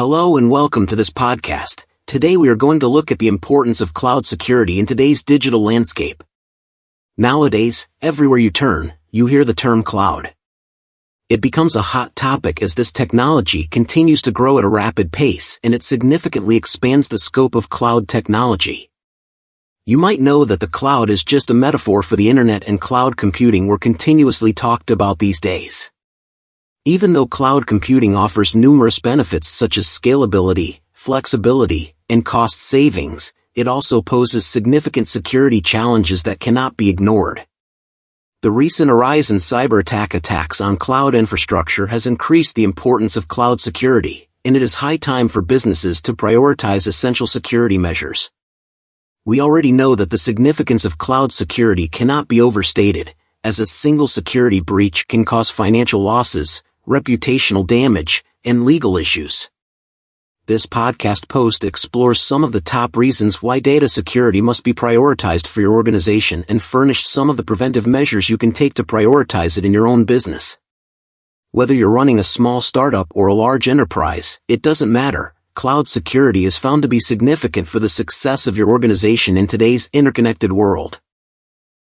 Hello and welcome to this podcast. Today we are going to look at the importance of cloud security in today's digital landscape. Nowadays, everywhere you turn, you hear the term cloud. It becomes a hot topic as this technology continues to grow at a rapid pace and it significantly expands the scope of cloud technology. You might know that the cloud is just a metaphor for the internet, and cloud computing were continuously talked about these days. Even though cloud computing offers numerous benefits such as scalability, flexibility, and cost savings, it also poses significant security challenges that cannot be ignored. The recent rise in cyber attacks on cloud infrastructure has increased the importance of cloud security, and it is high time for businesses to prioritize essential security measures. We already know that the significance of cloud security cannot be overstated, as a single security breach can cause financial losses, reputational damage, and legal issues. This podcast post explores some of the top reasons why data security must be prioritized for your organization and furnish some of the preventive measures you can take to prioritize it in your own business. Whether you're running a small startup or a large enterprise, it doesn't matter. Cloud security is found to be significant for the success of your organization in today's interconnected world.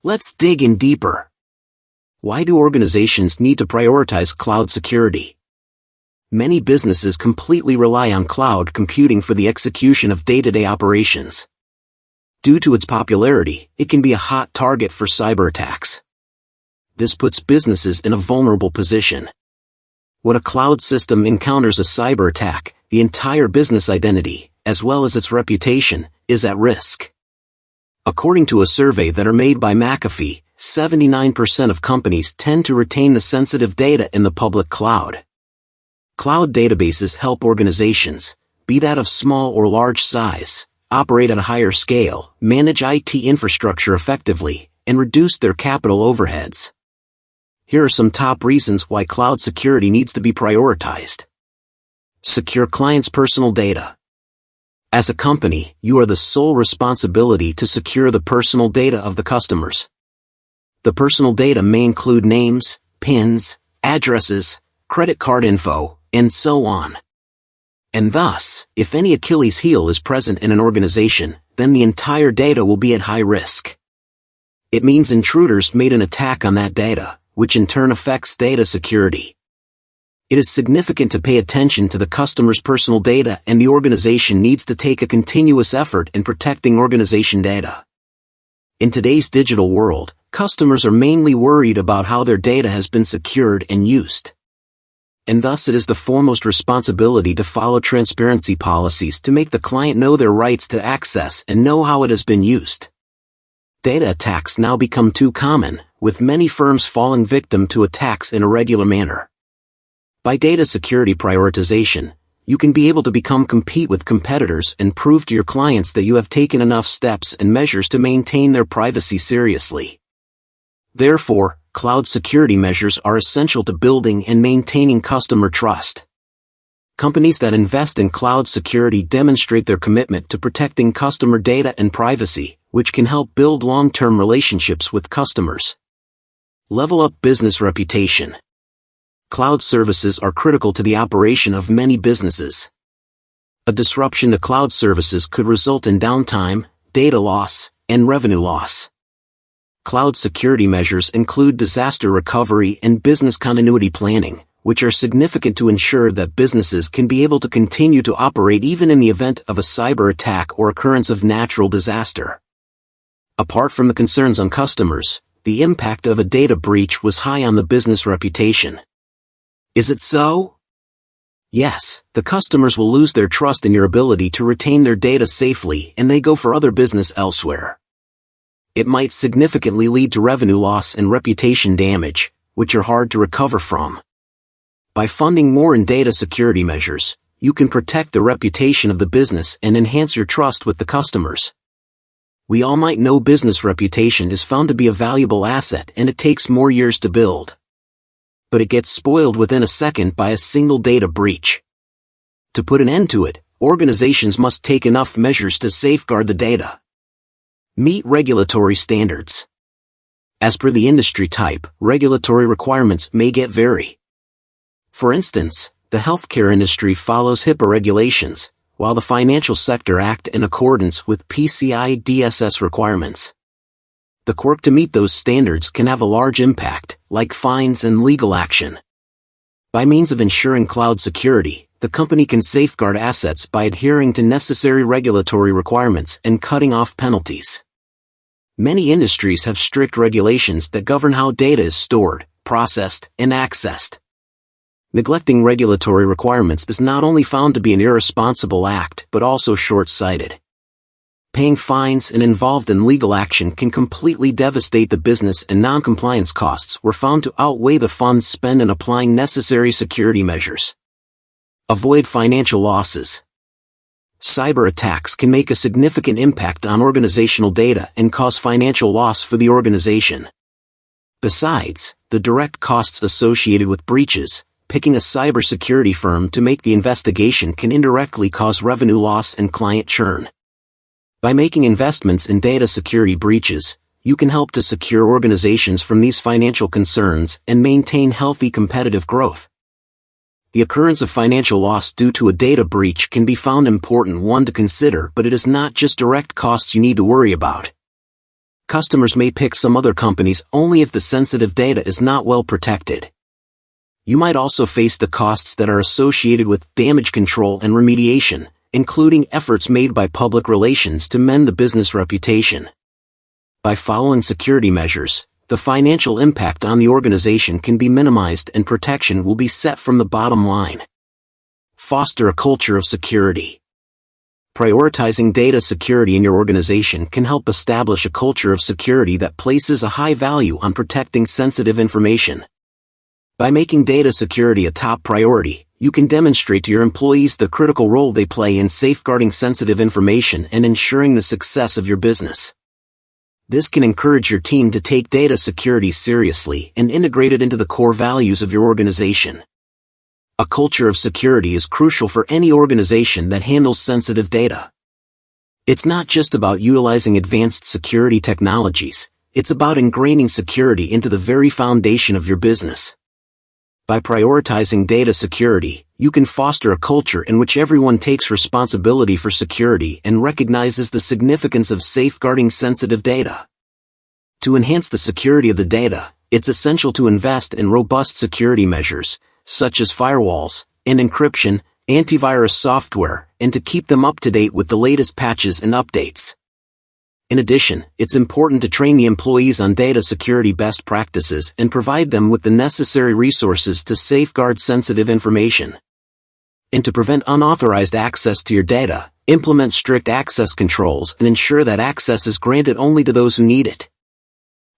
Let's dig in deeper. Why do organizations need to prioritize cloud security? Many businesses completely rely on cloud computing for the execution of day-to-day operations. Due to its popularity, it can be a hot target for cyber attacks. This puts businesses in a vulnerable position. When a cloud system encounters a cyber attack, the entire business identity, as well as its reputation, is at risk. According to a survey that are made by McAfee, 79% of companies tend to retain the sensitive data in the public cloud. Cloud databases help organizations, be that of small or large size, operate at a higher scale, manage IT infrastructure effectively, and reduce their capital overheads. Here are some top reasons why cloud security needs to be prioritized. Secure clients' personal data. As a company, you are the sole responsibility to secure the personal data of the customers. The personal data may include names, PINs, addresses, credit card info, and so on. And thus, if any Achilles heel is present in an organization, then the entire data will be at high risk. It means intruders made an attack on that data, which in turn affects data security. It is significant to pay attention to the customer's personal data, and the organization needs to take a continuous effort in protecting organization data. In today's digital world, customers are mainly worried about how their data has been secured and used. And thus it is the foremost responsibility to follow transparency policies to make the client know their rights to access and know how it has been used. Data attacks now become too common, with many firms falling victim to attacks in a regular manner. By data security prioritization, you can be able to compete with competitors and prove to your clients that you have taken enough steps and measures to maintain their privacy seriously. Therefore, cloud security measures are essential to building and maintaining customer trust. Companies that invest in cloud security demonstrate their commitment to protecting customer data and privacy, which can help build long-term relationships with customers. Level up business reputation. Cloud services are critical to the operation of many businesses. A disruption to cloud services could result in downtime, data loss, and revenue loss. Cloud security measures include disaster recovery and business continuity planning, which are significant to ensure that businesses can be able to continue to operate even in the event of a cyber attack or occurrence of natural disaster. Apart from the concerns on customers, the impact of a data breach was high on the business reputation. Is it so? Yes, the customers will lose their trust in your ability to retain their data safely, and they go for other business elsewhere. It might significantly lead to revenue loss and reputation damage, which are hard to recover from. By funding more in data security measures, you can protect the reputation of the business and enhance your trust with the customers. We all might know business reputation is found to be a valuable asset and it takes more years to build. But it gets spoiled within a second by a single data breach. To put an end to it, organizations must take enough measures to safeguard the data. Meet regulatory standards. As per the industry type, regulatory requirements may vary. For instance, The healthcare industry follows HIPAA regulations, while the financial sector act in accordance with PCI DSS requirements. The quirk to meet those standards can have a large impact, like fines and legal action. By means of ensuring cloud security, the company can safeguard assets by adhering to necessary regulatory requirements and cutting off penalties. Many industries have strict regulations that govern how data is stored, processed, and accessed. Neglecting regulatory requirements is not only found to be an irresponsible act but also short-sighted. Paying fines and involved in legal action can completely devastate the business, and non-compliance costs were found to outweigh the funds spent in applying necessary security measures. Avoid financial losses. Cyber attacks can make a significant impact on organizational data and cause financial loss for the organization. Besides the direct costs associated with breaches, picking a cybersecurity firm to make the investigation can indirectly cause revenue loss and client churn. By making investments in data security breaches, you can help to secure organizations from these financial concerns and maintain healthy competitive growth. The occurrence of financial loss due to a data breach can be found important one to consider, but it is not just direct costs you need to worry about. Customers may pick some other companies only if the sensitive data is not well protected. You might also face the costs that are associated with damage control and remediation, including efforts made by public relations to mend the business reputation. By following security measures, the financial impact on the organization can be minimized and protection will be set from the bottom line. Foster a culture of security. Prioritizing data security in your organization can help establish a culture of security that places a high value on protecting sensitive information. By making data security a top priority, you can demonstrate to your employees the critical role they play in safeguarding sensitive information and ensuring the success of your business. This can encourage your team to take data security seriously and integrate it into the core values of your organization. A culture of security is crucial for any organization that handles sensitive data. It's not just about utilizing advanced security technologies, it's about ingraining security into the very foundation of your business. By prioritizing data security, you can foster a culture in which everyone takes responsibility for security and recognizes the significance of safeguarding sensitive data. To enhance the security of the data, it's essential to invest in robust security measures, such as firewalls and encryption, antivirus software, and to keep them up to date with the latest patches and updates. In addition, it's important to train the employees on data security best practices and provide them with the necessary resources to safeguard sensitive information. And to prevent unauthorized access to your data, implement strict access controls and ensure that access is granted only to those who need it.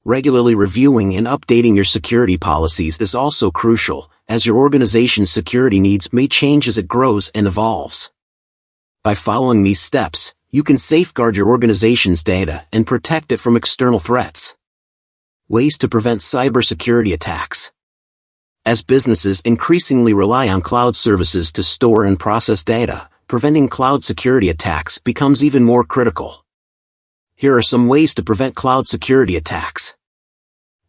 Regularly reviewing and updating your security policies is also crucial, as your organization's security needs may change as it grows and evolves. By following these steps, you can safeguard your organization's data and protect it from external threats. Ways to prevent cybersecurity attacks. As businesses increasingly rely on cloud services to store and process data, preventing cloud security attacks becomes even more critical. Here are some ways to prevent cloud security attacks.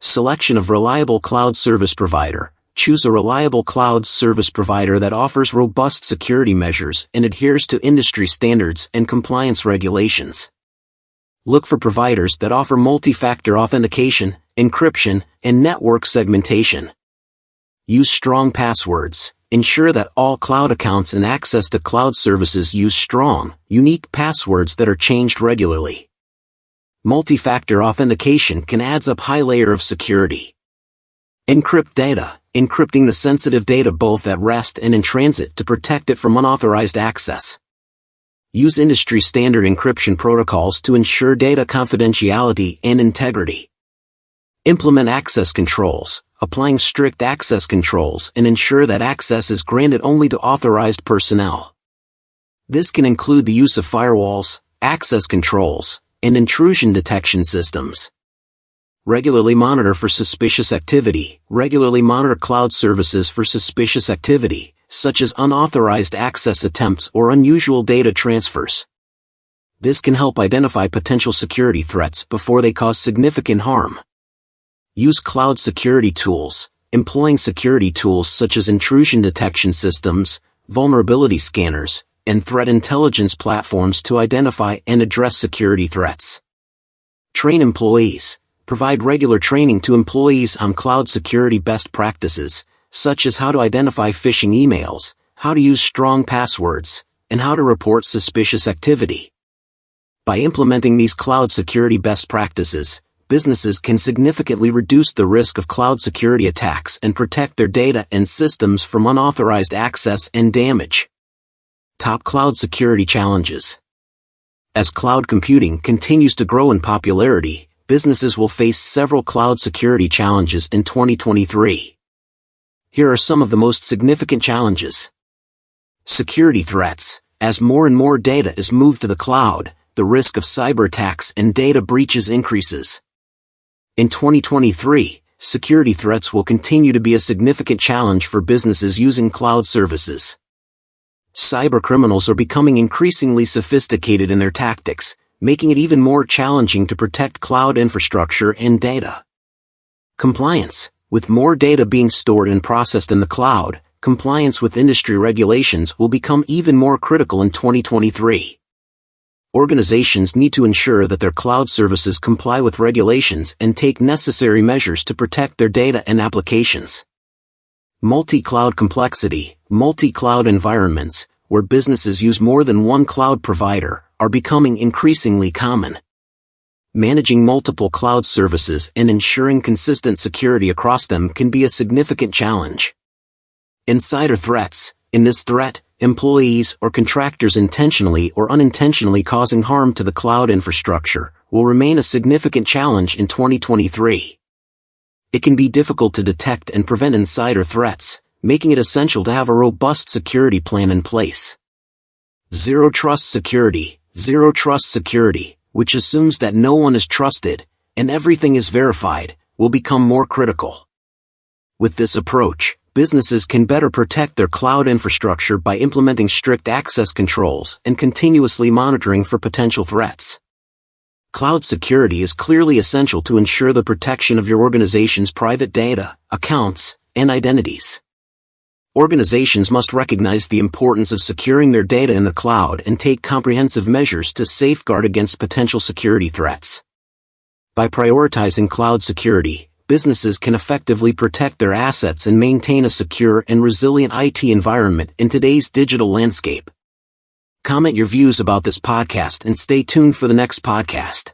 Selection of reliable cloud service provider. Choose a reliable cloud service provider that offers robust security measures and adheres to industry standards and compliance regulations. Look for providers that offer multi-factor authentication, encryption, and network segmentation. Use strong passwords. Ensure that all cloud accounts and access to cloud services use strong, unique passwords that are changed regularly. Multi-factor authentication can add up high layer of security. Encrypt data. Encrypting the sensitive data both at rest and in transit to protect it from unauthorized access. Use industry-standard encryption protocols to ensure data confidentiality and integrity. Implement access controls, applying strict access controls and ensure that access is granted only to authorized personnel. This can include the use of firewalls, access controls, and intrusion detection systems. Regularly monitor for suspicious activity. Regularly monitor cloud services for suspicious activity, such as unauthorized access attempts or unusual data transfers. This can help identify potential security threats before they cause significant harm. Use cloud security tools. employing security tools such as intrusion detection systems, vulnerability scanners, and threat intelligence platforms to identify and address security threats. Train employees. Provide regular training to employees on cloud security best practices, such as how to identify phishing emails, how to use strong passwords, and how to report suspicious activity. By implementing these cloud security best practices, businesses can significantly reduce the risk of cloud security attacks and protect their data and systems from unauthorized access and damage. Top cloud security challenges. As cloud computing continues to grow in popularity, businesses will face several cloud security challenges in 2023. Here are some of the most significant challenges. Security threats. As more and more data is moved to the cloud, the risk of cyber attacks and data breaches increases. In 2023, security threats will continue to be a significant challenge for businesses using cloud services. Cybercriminals are becoming increasingly sophisticated in their tactics, making it even more challenging to protect cloud infrastructure and data. Compliance. With more data being stored and processed in the cloud, compliance with industry regulations will become even more critical in 2023. Organizations need to ensure that their cloud services comply with regulations and take necessary measures to protect their data and applications. Multi-cloud complexity. Multi-cloud environments, where businesses use more than one cloud provider, are becoming increasingly common. Managing multiple cloud services and ensuring consistent security across them can be a significant challenge. Insider threats. In this threat, employees or contractors intentionally or unintentionally causing harm to the cloud infrastructure will remain a significant challenge in 2023. It can be difficult to detect and prevent insider threats, making it essential to have a robust security plan in place. Zero Trust Security. Zero Trust Security, which assumes that no one is trusted, and everything is verified, will become more critical. With this approach, businesses can better protect their cloud infrastructure by implementing strict access controls and continuously monitoring for potential threats. Cloud security is clearly essential to ensure the protection of your organization's private data, accounts, and identities. Organizations must recognize the importance of securing their data in the cloud and take comprehensive measures to safeguard against potential security threats. By prioritizing cloud security, businesses can effectively protect their assets and maintain a secure and resilient IT environment in today's digital landscape. Comment your views about this podcast and stay tuned for the next podcast.